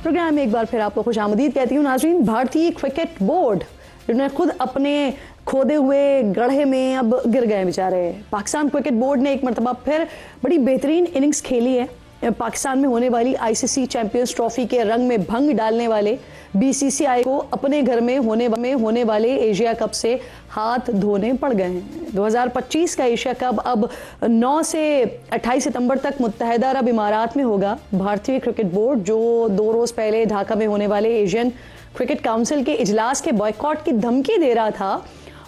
Programme में एक बार फिर आपको खुशामदीद कहती हूँ नाज़रीन। भारतीय क्रिकेट बोर्ड जिन्होंने खुद अपने खोदे हुए गड्ढे में अब गिर गए बेचारे। पाकिस्तान क्रिकेट बोर्ड ने एक मरतबा फिर बड़ी बेहतरीन इनिंग्स खेली है। पाकिस्तान में होने वाली आईसीसी चैंपियंस ट्रॉफी के रंग में भंग डालने वाले बीसीसीआई को अपने घर में होने वाले एशिया कप से हाथ धोने पड़ गए हैं। 2025 का एशिया कप अब 9 से 28 सितंबर तक मुत्तहदा अरब इमारात में होगा। भारतीय क्रिकेट बोर्ड जो 2 रोज पहले ढाका में होने वाले एशियन क्रिकेट काउंसिल के इजलास के बॉयकॉट की धमकी दे रहा था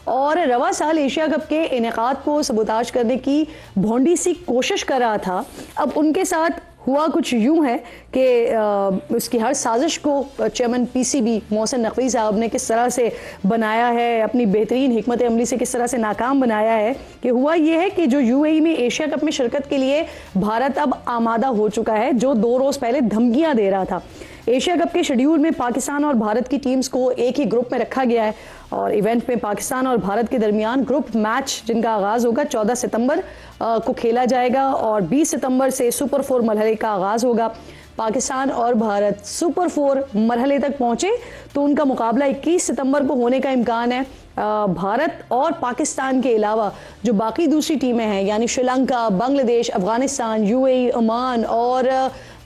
और रवा साल एशिया कप के इनेकाद को सबूताज करने की भोंडी सी कोशिश कर रहा था, अब उनके साथ हुआ कुछ यूं है कि उसकी हर साजिश को चेयरमैन पीसीबी मोहसिन नकवी साहब ने किस तरह से बनाया है, अपनी बेहतरीन हिकमत अमली से किस तरह से नाकाम बनाया है कि हुआ ये है कि जो यूएई में एशिया कप में शिरकत के लिए भारत अब आमादा हो चुका है, जो 2 रोज पहले धमकियां दे रहा था। एशिया कप के शेड्यूल में पाकिस्तान और भारत की टीम्स को एक ही ग्रुप में रखा गया है और इवेंट में पाकिस्तान और भारत के दरमियान ग्रुप मैच जिनका आगाज होगा 14 सितंबर को खेला जाएगा और 20 सितंबर से सुपर 4 मरहले का आगाज होगा। पाकिस्तान और भारत सुपर 4 मरहले तक पहुंचे तो उनका मुकाबला 21 सितंबर को होने का इम्कान है। भारत और पाकिस्तान के अलावा जो बाकी दूसरी टीमें हैं यानी श्रीलंका, बांग्लादेश, अफगानिस्तान, यूएई, ओमान और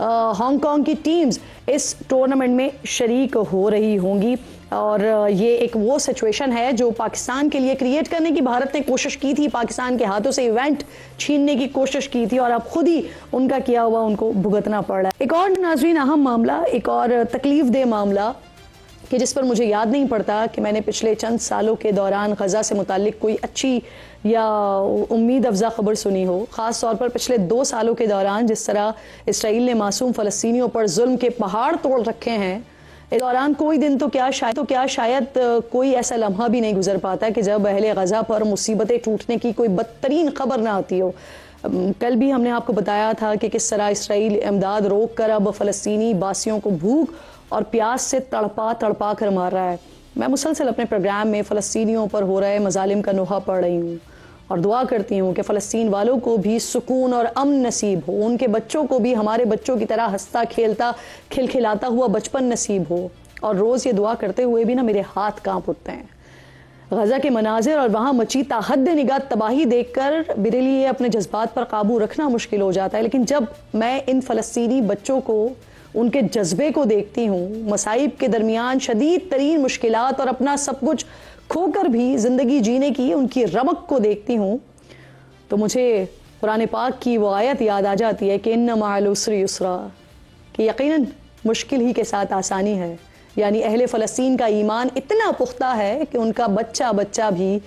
हांगकांग की टीम्स इस टूर्नामेंट में शरीक हो रही होंगी और ये एक वो सिचुएशन है जो पाकिस्तान के लिए क्रिएट करने की भारत ने कोशिश की थी, पाकिस्तान के हाथों से इवेंट छीनने की कोशिश की थी और अब खुद ही उनका किया हुआ उनको भुगतना पड़ रहा है। एक और नाज़रीन अहम मामला, एक और तकलीफ दे मामला कि जिस पर मुझे याद नहीं पड़ता कि मैंने पिछले चंद सालों के दौरान गजा से मुतालिक कोई अच्छी या उम्मीद अफजा खबर सुनी हो। ख़ास तौर पर पिछले 2 सालों के दौरान जिस तरह इसराइल ने मासूम फ़लस्तीनियों पर जुल्म के पहाड़ तोड़ रखे हैं, इस दौरान कोई दिन तो क्या शायद कोई ऐसा लम्हा भी नहीं गुजर पाता कि जब अहले गजा पर मुसीबतें टूटने की कोई बदतरीन खबर ना आती हो। कल भी हमने आपको बताया था कि किस तरह इसराइल इमदाद रोक कर अब फ़लस्तीनी बासियों को भूख और प्यास से तड़पा कर मार रहा है। मैं मुसलसल अपने प्रोग्राम में फ़लस्तीनियों पर हो रहे मजालिम का नोहा पढ़ रही हूँ और दुआ करती हूँ कि फ़लस्तीन वालों को भी सुकून और अमन नसीब हो, उनके बच्चों को भी हमारे बच्चों की तरह हंसता खेलता खिलखिलाता हुआ बचपन नसीब हो। और रोज़ ये दुआ करते हुए भी ना मेरे हाथ कांप उठते हैं। गजा के मनाजिर और वहाँ मची ताहद निगाह तबाही देखकर मेरे लिए अपने जज्बात पर काबू रखना मुश्किल हो जाता है, लेकिन जब मैं इन फ़लस्तीनी बच्चों को, उनके जज्बे को देखती हूँ, मसाइब के दरमियान शदीद तरीन मुश्किलात और अपना सब कुछ खोकर भी ज़िंदगी जीने की उनकी रमक को देखती हूँ, तो मुझे कुरान पाक की वो आयत याद आ जाती है कि इन्ना मअल उसरि युस्रा, कि यकीनन मुश्किल ही के साथ आसानी है। यानी अहले फ़लस्तीन का ईमान इतना पुख्ता है कि उनका बच्चा भी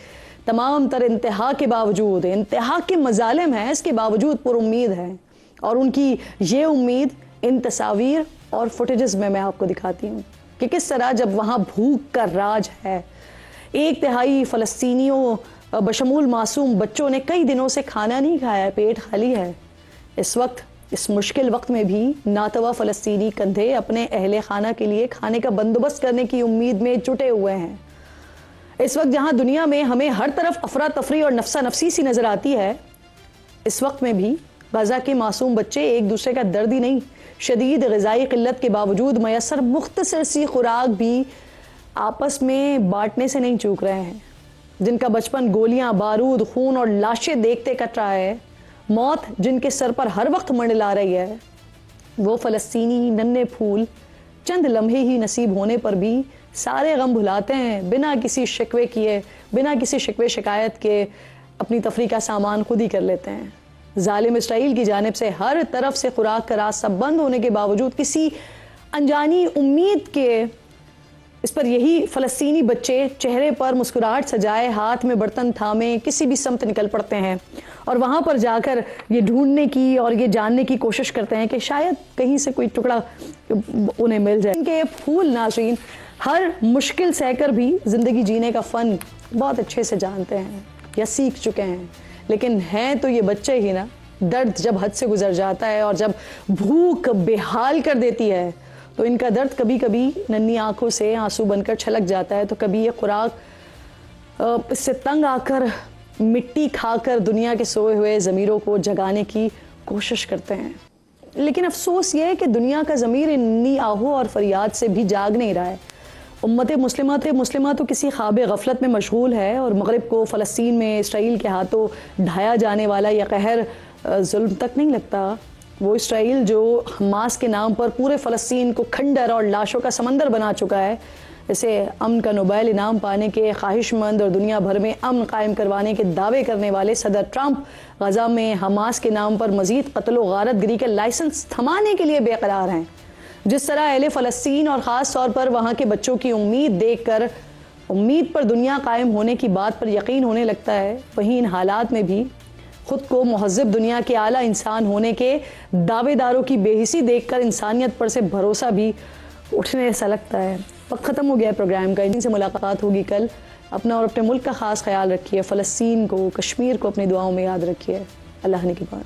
तमाम तर इंतहा के बावजूद, इंतहा के मजालिम हैं, इसके बावजूद पुरुम्मीद है। और उनकी ये उम्मीद इन तस्वीर और फुटेजेस में मैं आपको दिखाती हूँ कि किस तरह जब वहाँ भूख का राज है, 1/3 फ़लस्तीनियों बशमूल मासूम बच्चों ने कई दिनों से खाना नहीं खाया, पेट खाली है। इस वक्त, इस मुश्किल वक्त में भी नातवा फ़लस्तीनी कंधे अपने अहले खाना के लिए खाने का बंदोबस्त करने की उम्मीद में जुटे हुए हैं। इस वक्त जहाँ दुनिया में हमें हर तरफ अफरा तफरी और नफसा नफसी सी नज़र आती है, इस वक्त में भी गजा के मासूम बच्चे एक दूसरे का दर्द ही नहीं, शदीद ग़िज़ाई क़िल्लत के बावजूद मयसर मुख्तसर सी खुराक भी आपस में बांटने से नहीं चूक रहे हैं। जिनका बचपन गोलियां, बारूद, खून और लाशें देखते कट रहा है, मौत जिनके सर पर हर वक्त मंडला रही है, वो फ़लस्तीनी नन्हे फूल चंद लम्हे ही नसीब होने पर भी सारे गम भुलाते हैं, बिना किसी शिकवे किए, बिना किसी शिकवे शिकायत के अपनी तफरी का सामान खुद ही कर लेते हैं। जालिम इसराइल की जानिब से हर तरफ से खुराक का रास्ता बंद होने के बावजूद किसी अनजानी उम्मीद के इस पर यही फ़लस्तीनी बच्चे चेहरे पर मुस्कुराहट सजाए, हाथ में बर्तन थामे किसी भी समत निकल पड़ते हैं और वहाँ पर जाकर ये ढूंढने की और ये जानने की कोशिश करते हैं कि शायद कहीं से कोई टुकड़ा उन्हें मिल जाए। इनके फूल नाज़रीन हर मुश्किल सहकर भी ज़िंदगी जीने का फ़न बहुत अच्छे से जानते हैं या सीख चुके हैं, लेकिन हैं तो ये बच्चे ही ना। दर्द जब हद से गुजर जाता है और जब भूख बेहाल कर देती है तो इनका दर्द कभी कभी नन्ही आंखों से आंसू बनकर छलक जाता है, तो कभी ये खुराक इससे तंग आकर मिट्टी खाकर दुनिया के सोए हुए ज़मीरों को जगाने की कोशिश करते हैं। लेकिन अफसोस ये है कि दुनिया का ज़मीर इन्नी आहो और फरियाद से भी जाग नहीं रहा है। उम्मत मुस्लिमा तो किसी ख्वाब गफलत में मशगूल है और मगरिब को फ़लस्तीन में इसराइल के हाथों ढाया जाने वाला यह कहर जुल्म तक नहीं लगता। वो इसराइल जो हमास के नाम पर पूरे फ़लस्तीन को खंडर और लाशों का समंदर बना चुका है, इसे अमन का नोबेल इनाम पाने के ख्वाहिशमंद और दुनिया भर में अमन कायम करवाने के दावे करने वाले सदर ट्रंप गजा में हमास के नाम पर मजीद कत्ल गारत गिरी के लाइसेंस थमाने के लिए बेकरार हैं। जिस तरह अहले फ़लस्तीन और ख़ास तौर पर वहाँ के बच्चों की उम्मीद देख कर उम्मीद पर दुनिया कायम होने की बात पर यकीन होने लगता है, वहीं इन हालात में भी खुद को महज़ब दुनिया के आला इंसान होने के दावेदारों की बेहिसी देखकर इंसानियत पर से भरोसा भी उठने सा लगता है। वक्त ख़त्म हो गया प्रोग्राम का, इनसे मुलाकात होगी कल। अपना और अपने मुल्क का ख़ास ख्याल रखिए। फ़लस्तीन को, कश्मीर को अपनी दुआओं में याद रखिए। अल्लाह ने की बात।